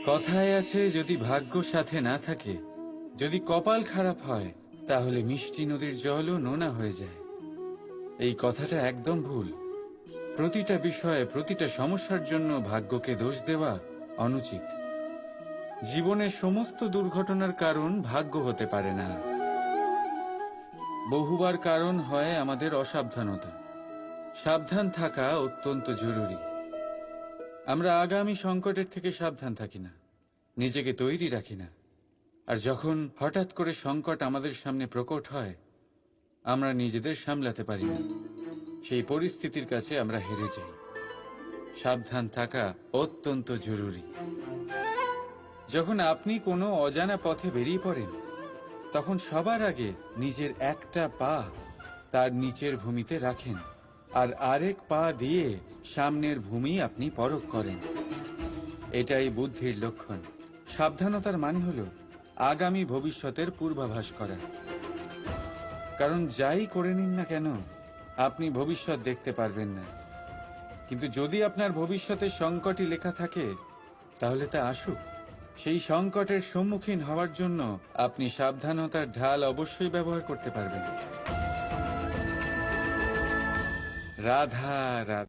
কথায় আছে, যদি ভাগ্য সাথে না থাকে, যদি কপাল খারাপ হয়, তাহলে মিষ্টি নদীর জলও নোনা হয়ে যায়। এই কথাটা একদম ভুল। প্রতিটা বিষয়ে, প্রতিটা সমস্যার জন্য ভাগ্যকে দোষ দেওয়া অনুচিত। জীবনের সমস্ত দুর্ঘটনার কারণ ভাগ্য হতে পারে না। বহুবার কারণ হয় আমাদের অসাবধানতা। সাবধান থাকা অত্যন্ত জরুরি। আমরা আগামী সংকটের থেকে সাবধান থাকি না, নিজেকে তৈরি রাখি না। আর যখন হঠাৎ করে সংকট আমাদের সামনে প্রকট হয়, আমরা নিজেদের সামলাতে পারি না। সেই পরিস্থিতির কাছে আমরা হেরে যাই। সাবধান থাকা অত্যন্ত জরুরি। যখন আপনি কোনো অজানা পথে বেরিয়ে পড়েন, তখন সবার আগে নিজের একটা পা তার নিচের ভূমিতে রাখেন, আর আরেক পা দিয়ে সামনের ভূমি আপনি পরখ করেন। এটাই বুদ্ধির লক্ষণ। সাবধানতার মানে হল আগামী ভবিষ্যতের পূর্বাভাস করা। কারণ যাই করে নিন না কেন, আপনি ভবিষ্যৎ দেখতে পারবেন না। কিন্তু যদি আপনার ভবিষ্যতে সংকটই লেখা থাকে, তাহলে তা আসুক। সেই সংকটের সম্মুখীন হওয়ার জন্য আপনি সাবধানতার ঢাল অবশ্যই ব্যবহার করতে পারবেন। রাধা রাধা।